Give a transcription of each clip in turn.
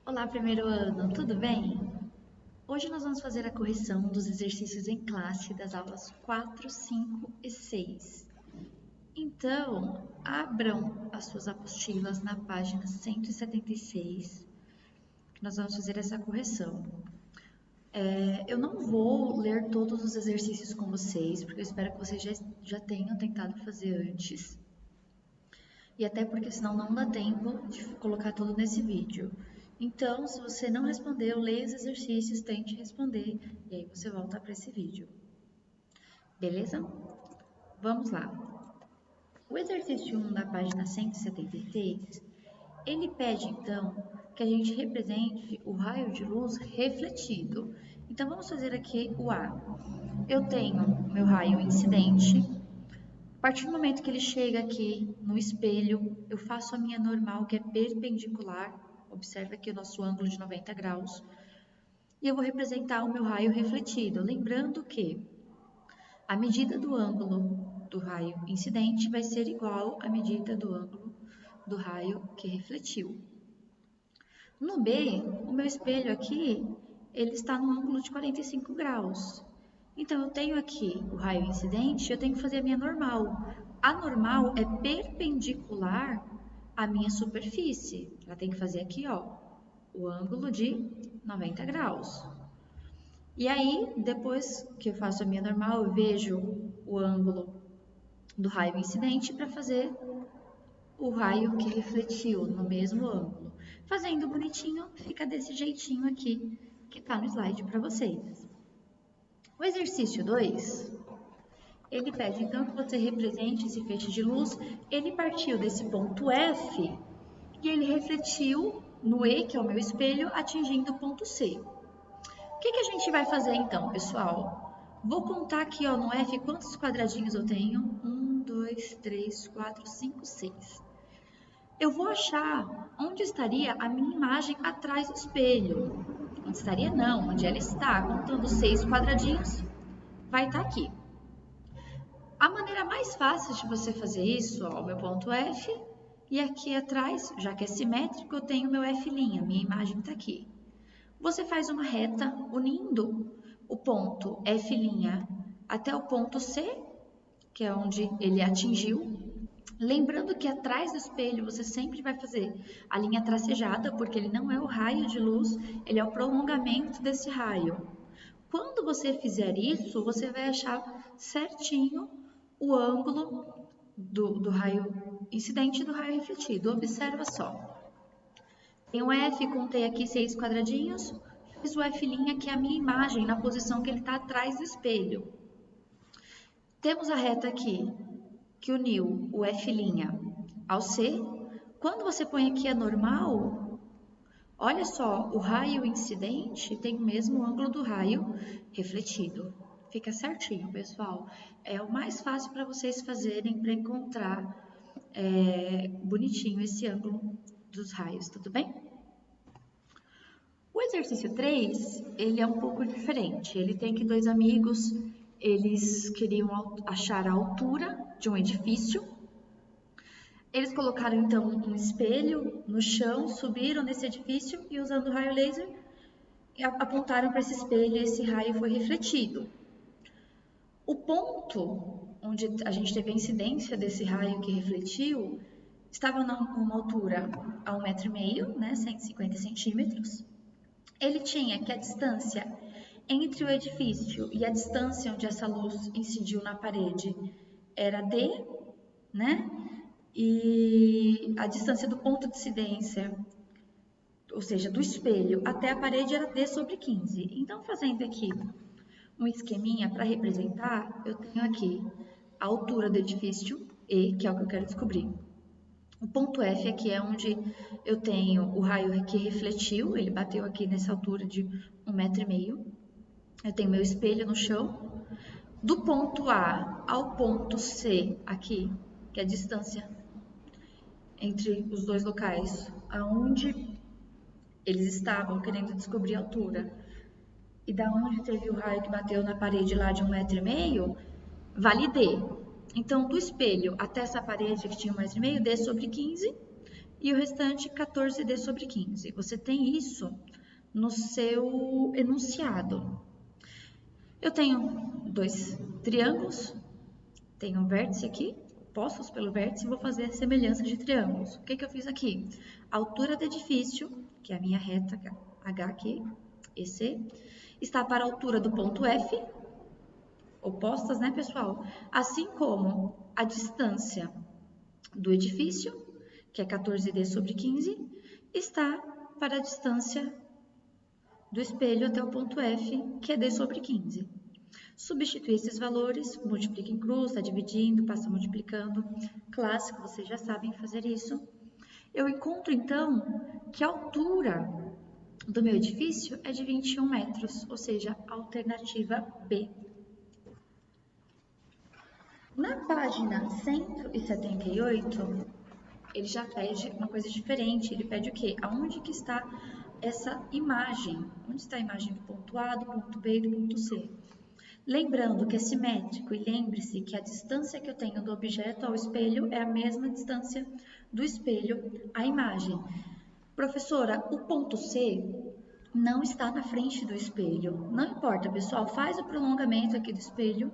Olá, primeiro ano, tudo bem? Hoje nós vamos fazer a correção dos exercícios em classe das aulas 4, 5 e 6. Então, abram as suas apostilas na página 176, que nós vamos fazer essa correção. Eu não vou ler todos os exercícios com vocês, porque eu espero que vocês já tenham tentado fazer antes. E até porque senão não dá tempo de colocar tudo nesse vídeo. Então, se você não respondeu, leia os exercícios, tente responder e aí você volta para esse vídeo. Beleza? Vamos lá. O exercício 1 da página 173, ele pede então que a gente represente o raio de luz refletido. Então, vamos fazer aqui o A. Eu tenho meu raio incidente. A partir do momento que ele chega aqui no espelho, eu faço a minha normal, que é perpendicular. Observe aqui o nosso ângulo de 90 graus. E eu vou representar o meu raio refletido. Lembrando que a medida do ângulo do raio incidente vai ser igual à medida do ângulo do raio que refletiu. No B, o meu espelho aqui, ele está no ângulo de 45 graus. Então, eu tenho aqui o raio incidente, eu tenho que fazer a minha normal. A normal é perpendicular à minha superfície. Ela tem que fazer aqui, ó, o ângulo de 90 graus. E aí, depois que eu faço a minha normal, eu vejo o ângulo do raio incidente para fazer o raio que refletiu no mesmo ângulo. Fazendo bonitinho, fica desse jeitinho aqui, que tá no slide para vocês. O exercício 2, ele pede então que você represente esse feixe de luz. Ele partiu desse ponto F e ele refletiu no E, que é o meu espelho, atingindo o ponto C. O que a gente vai fazer então, pessoal? Vou contar aqui ó, no F quantos quadradinhos eu tenho. 1, 2, 3, 4, 5, 6. Eu vou achar onde estaria a minha imagem atrás do espelho. Onde estaria não, onde ela está. Contando 6 quadradinhos, vai estar aqui. A maneira mais fácil de você fazer isso, ó, o meu ponto F, e aqui atrás, já que é simétrico, eu tenho meu F', minha imagem está aqui. Você faz uma reta unindo o ponto F' até o ponto C, que é onde ele atingiu. Lembrando que atrás do espelho você sempre vai fazer a linha tracejada, porque ele não é o raio de luz, ele é o prolongamento desse raio. Quando você fizer isso, você vai achar certinho o ângulo do raio incidente e do raio refletido. Observa só. Tem um F, contei aqui 6 quadradinhos, fiz o F', que é a minha imagem, na posição que ele está atrás do espelho. Temos a reta aqui, que uniu o F' ao C. Quando você põe aqui a normal, olha só, o raio incidente tem o mesmo ângulo do raio refletido. Fica certinho, pessoal. É o mais fácil para vocês fazerem para encontrar bonitinho esse ângulo dos raios, tudo bem? O exercício 3, ele é um pouco diferente. Ele tem que dois amigos, eles queriam achar a altura de um edifício. Eles colocaram então um espelho no chão, subiram nesse edifício e usando o raio laser apontaram para esse espelho e esse raio foi refletido. O ponto onde a gente teve a incidência desse raio que refletiu estava numa altura a 1,5 m, né, 150 centímetros. Ele tinha que a distância entre o edifício e a distância onde essa luz incidiu na parede era D, né? E a distância do ponto de incidência, ou seja, do espelho até a parede era D sobre 15. Então, fazendo aqui um esqueminha para representar, eu tenho aqui a altura do edifício E, que é o que eu quero descobrir. O ponto F aqui é onde eu tenho o raio que refletiu, ele bateu aqui nessa altura de 1,5 m. Eu tenho meu espelho no chão. Do ponto A ao ponto C aqui, que é a distância entre os dois locais, aonde eles estavam querendo descobrir a altura, e da onde teve o raio que bateu na parede lá de 1,5 m, vale D. Então, do espelho até essa parede que tinha 1,5 m, D sobre 15, e o restante 14D sobre 15. Você tem isso no seu enunciado. Eu tenho dois triângulos, tenho um vértice aqui, opostos pelo vértice, e vou fazer a semelhança de triângulos. O que eu fiz aqui? A altura do edifício, que é a minha reta H aqui, EC, está para a altura do ponto F, opostas, né, pessoal? Assim como a distância do edifício, que é 14D sobre 15, está para a distância do espelho até o ponto F, que é D sobre 15. Substitui esses valores, multiplica em cruz, está dividindo, passa multiplicando. Clássico, vocês já sabem fazer isso. Eu encontro, então, que a altura do meu edifício é de 21 metros, ou seja, alternativa B. Na página 178, ele já pede uma coisa diferente. Ele pede o quê? Aonde que está essa imagem? Onde está a imagem do ponto A, do ponto B e do ponto C? Lembrando que é simétrico, e lembre-se que a distância que eu tenho do objeto ao espelho é a mesma distância do espelho à imagem. Professora, o ponto C não está na frente do espelho. Não importa, pessoal, faz o prolongamento aqui do espelho.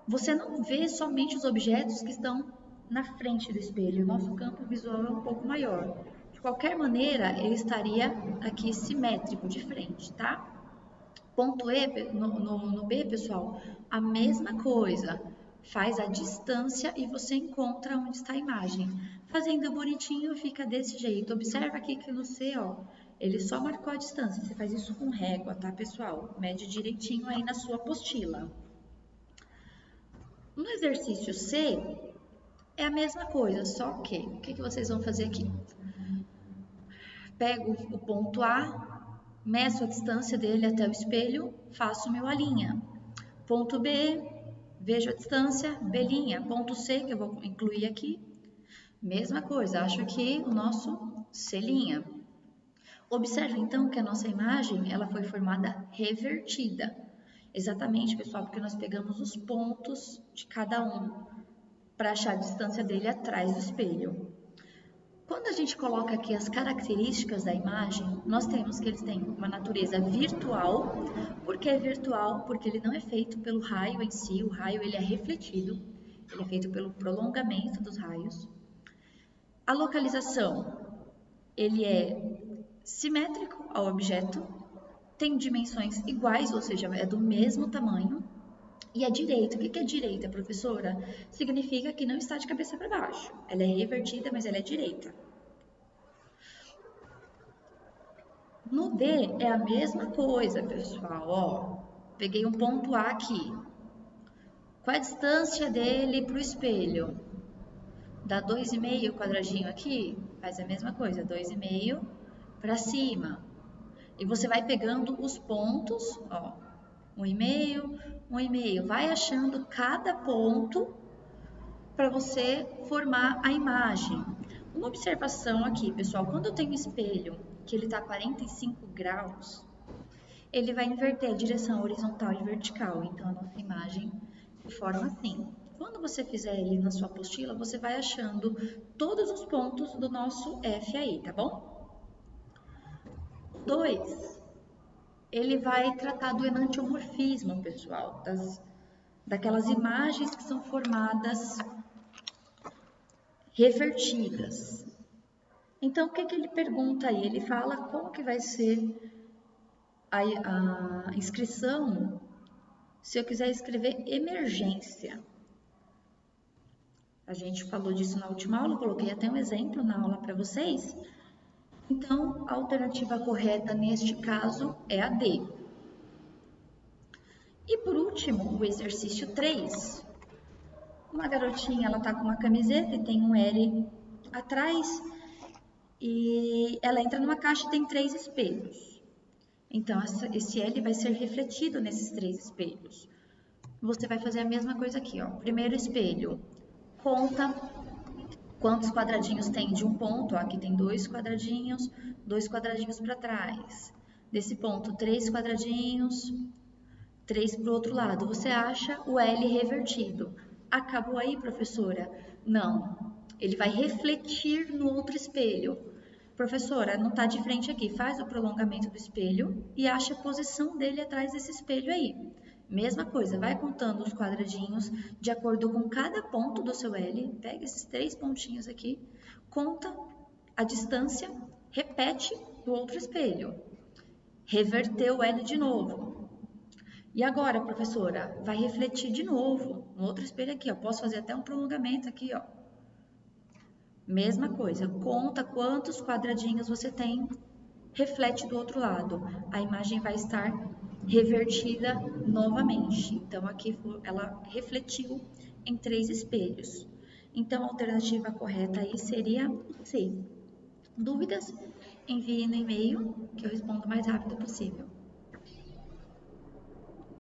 Você não vê somente os objetos que estão na frente do espelho. O nosso campo visual é um pouco maior. De qualquer maneira, ele estaria aqui simétrico, de frente, tá? Ponto E, no B, pessoal, a mesma coisa. Faz a distância e você encontra onde está a imagem. Fazendo bonitinho, fica desse jeito. Observa aqui que no C, ó, ele só marcou a distância. Você faz isso com régua, tá, pessoal? Mede direitinho aí na sua apostila. No exercício C, é a mesma coisa, só que, o que vocês vão fazer aqui? Pego o ponto A, meço a distância dele até o espelho, faço meu A'. Ponto B, vejo a distância, B'. Ponto C, que eu vou incluir aqui, mesma coisa, acho aqui o nosso C'. Observe, então, que a nossa imagem, ela foi formada revertida. Exatamente, pessoal, porque nós pegamos os pontos de cada um para achar a distância dele atrás do espelho. Quando a gente coloca aqui as características da imagem, nós temos que eles têm uma natureza virtual. Por que virtual? Porque ele não é feito pelo raio em si, o raio ele é refletido, ele é feito pelo prolongamento dos raios. A localização, ele é simétrico ao objeto, tem dimensões iguais, ou seja, é do mesmo tamanho. E a direita, o que é direita, professora? Significa que não está de cabeça para baixo. Ela é revertida, mas ela é direita. No D é a mesma coisa, pessoal. Ó, peguei um ponto A aqui. Qual é a distância dele para o espelho? Dá 2,5 quadradinho aqui? Faz a mesma coisa, 2,5 para cima. E você vai pegando os pontos, ó, 1,5, 1,5. Vai achando cada ponto para você formar a imagem. Uma observação aqui, pessoal, quando eu tenho um espelho que ele está a 45 graus, ele vai inverter a direção horizontal e vertical. Então, a nossa imagem se forma assim. Quando você fizer ele na sua apostila, você vai achando todos os pontos do nosso F aí, tá bom? 2, ele vai tratar do enantiomorfismo, pessoal, daquelas imagens que são formadas revertidas. Então, o que ele pergunta aí? Ele fala como que vai ser a inscrição se eu quiser escrever emergência. A gente falou disso na última aula, coloquei até um exemplo na aula para vocês. Então, a alternativa correta neste caso é a D. E por último, o exercício 3. Uma garotinha, ela tá com uma camiseta e tem um L atrás e ela entra numa caixa e tem 3 espelhos. Então, esse L vai ser refletido nesses 3 espelhos. Você vai fazer a mesma coisa aqui, ó. Primeiro espelho, conta quantos quadradinhos tem de um ponto, ó, aqui tem 2 quadradinhos para trás. Desse ponto, 3 quadradinhos, 3 para o outro lado. Você acha o L revertido. Acabou aí, professora? Não. Ele vai refletir no outro espelho. Professora, não está de frente aqui, faz o prolongamento do espelho e acha a posição dele atrás desse espelho aí. Mesma coisa, vai contando os quadradinhos de acordo com cada ponto do seu L, pega esses 3 pontinhos aqui, conta a distância, repete do outro espelho. Reverteu o L de novo. E agora, professora, vai refletir de novo no outro espelho aqui, ó. Posso fazer até um prolongamento aqui, ó. Mesma coisa, conta quantos quadradinhos você tem, reflete do outro lado. A imagem vai estar revertida novamente. Então, aqui ela refletiu em 3 espelhos. Então, a alternativa correta aí seria C. Dúvidas? Envie no e-mail que eu respondo o mais rápido possível.